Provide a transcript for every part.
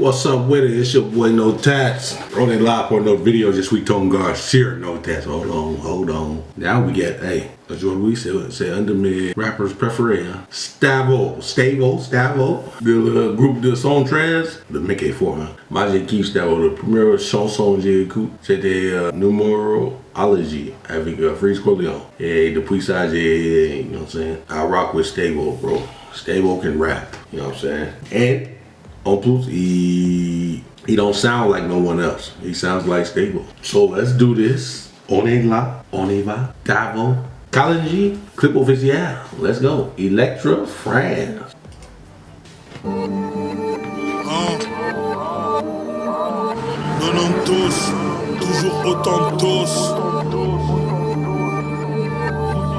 What's up with it? It's your boy No Tats. On a live for another video this week, Tone Garcia, No Tats. Hold on. Now we get, as Jordan say under me rappers préférés, hein? Stavo. Le groupe de son 13, le mec est fort, hein? Moi j'ai kiffé Stavo. La première chanson que j'ai écoutée, c'était Numerology avec Freeze Corleone. Et depuis ça, j'ai, you know what I'm saying? I rock with Stavo, bro. Stavo can rap, you know what I'm saying? And en plus, he don't sound like no one else. He sounds like Stable. So let's do this. On est là, on y va. Stavo, Kalenji, clip officiel. Let's go. Electra France. Nonantos, toujours autant de tos.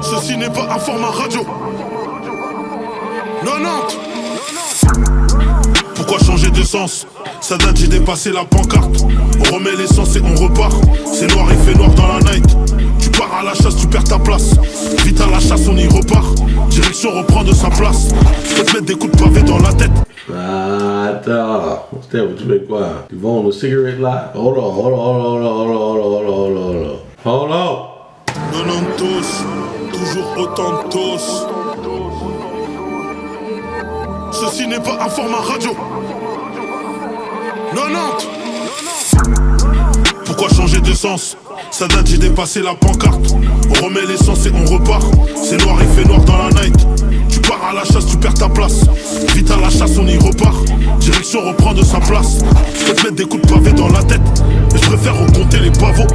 Ceci n'est pas un format radio. 90. Pourquoi changer de sens? Ça date, j'ai dépassé la pancarte. On remet l'essence et on repart. C'est noir, il fait noir dans la night. Tu pars à la chasse, tu perds ta place. Vite à la chasse, on y repart. Direction reprend de sa place. Je peux te mettre des coups de pavé dans la tête. Attends, Steve, tu fais quoi? Tu vends le cigarette là? Hold on. Nonantos, toujours autant de tos. Ceci n'est pas un format radio. 90. Pourquoi changer de sens? Ça date, j'ai dépassé la pancarte. On remet l'essence et on repart. C'est noir, il fait noir dans la night. Tu pars à la chasse, tu perds ta place. Vite à la chasse, on y repart. Direction reprend de sa place. Je peux te mettre des coups de pavé dans la tête. Mais je préfère recompter les pavots.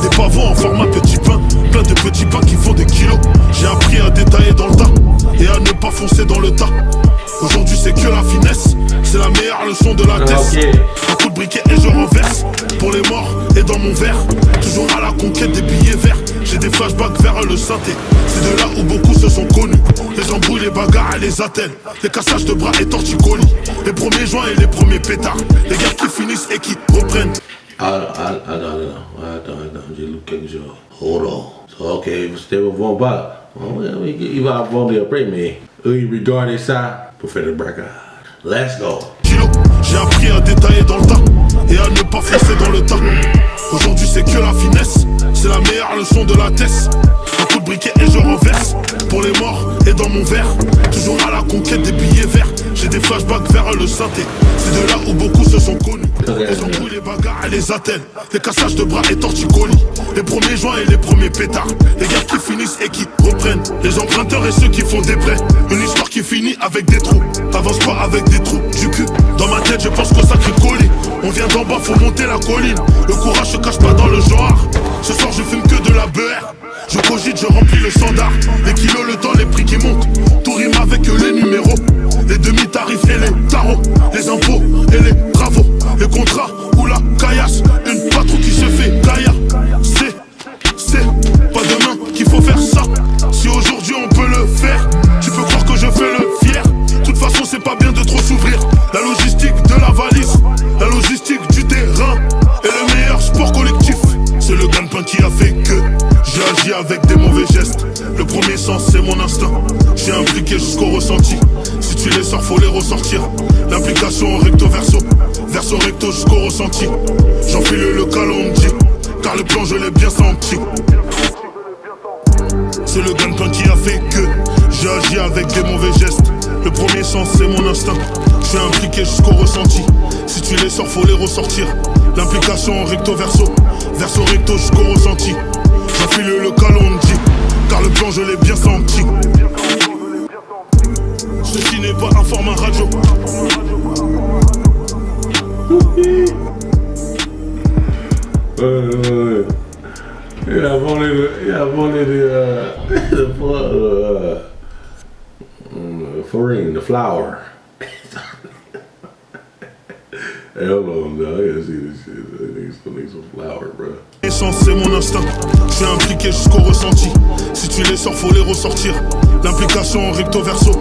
Des pavots en format petit pain. Plein de petits pains qui font des kilos. J'ai appris à détailler dans le tas et à ne pas foncer dans le tas. Aujourd'hui c'est que la finesse, c'est la meilleure leçon de la test. Un coup de briquet et je renverse. Pour les morts et dans mon verre. Toujours à la conquête des billets verts. J'ai des flashbacks vers le synthé. C'est de là où beaucoup se sont connus. Les embrouilles, les bagarres et les attelles. Les cassages de bras et torticolis. Les premiers joints et les premiers pétards. Les guerres qui finissent et qui reprennent. Attends, j'ai lu quelque chose. Hold on. Ok, Steve vont pas. Il va vendre après, mais eux ils regardent ça pour faire le braquage. Let's go. J'ai appris à détailler dans le tas et à ne pas foncer dans le tas. Aujourd'hui c'est que la finesse, c'est la meilleure leçon de la test. Un coup de briquet et je renverse. Pour les morts et dans mon verre. Toujours à la conquête des billets verts. J'ai des flashbacks vers le synthé. C'est de là où beaucoup se sont connus. Les embrouilles, les bagarres et les attelles. Les cassages de bras et torticolis. Les premiers joints et les premiers pétards. Les guerres qui finissent et qui reprennent. Les emprunteurs et ceux qui font des prêts. Une histoire qui finit avec des trous. T'avances pas avec des trous du cul. Dans ma tête je pense qu'au sacré colis. On vient d'en bas, faut monter la colline. Le courage se cache pas dans le genre. Ce soir je fume que de la beurre. Je cogite, je remplis le standard. Les kilos, le temps, les prix qui montent. Tout rime avec les numéros. Les demi-tarifs et les tarots. Les impôts et les travaux. Les contrats ou la caillasse. Une patrouille qui se fait gaillard. C'est pas demain qu'il faut faire ça. Si aujourd'hui on peut le faire, tu peux croire que je fais le fier. De toute façon c'est pas bien de trop s'ouvrir. La logistique de la valise, la logistique du terrain. Et le meilleur sport collectif, c'est le gagne-pain qui a fait que j'ai agi avec des mauvais gestes. Le premier sens c'est mon instinct. J'ai impliqué jusqu'au ressenti. Si tu les sors faut les ressortir. L'implication recto verso, verso recto jusqu'au ressenti. J'enfile le calendrier, car le plan je l'ai bien senti. C'est le gagne-pain qui a fait que j'ai agi avec des mauvais gestes. Le premier sens c'est mon instinct. Je suis impliqué jusqu'au ressenti. Si tu les sors faut les ressortir. L'implication recto verso, verso recto jusqu'au ressenti. J'enfile le calendrier, car le plan je l'ai bien senti. Ceci n'est pas un format radio. Il a volé farine, the flour. Hey, hold on, dog. I gotta see this shit. I need some flour, bro. L'essence c'est mon instinct. Je suis impliqué jusqu'au ressenti. Si tu les sors faut les ressortir. L'implication recto verso,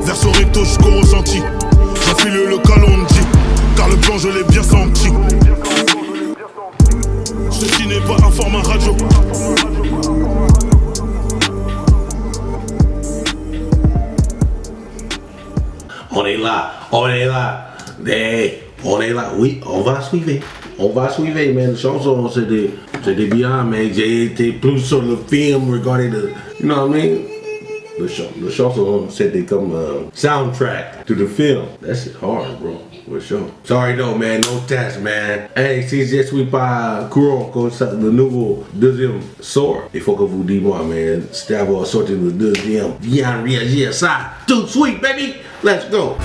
verso recto jusqu'au ressenti. J'enfile le calendrier, car le plan je l'ai bien senti. Ceci n'est pas un format radio. On est là. Hey, On est là, oui, on va suivre. On va suivre, man. La chanson, c'était bien, mais j'ai été plus sur le film, regardez le. You know what I mean? Le chanson, c'était comme soundtrack to the film. That shit hard, bro. For sure. Sorry though, man. No test, man. Hey, si je suis pas courant comme ça, le nouveau deuxième sort, il faut que vous dites-moi, man. Stab a sorti le deuxième. Bien réagir ça. Tout de suite, baby. Let's go.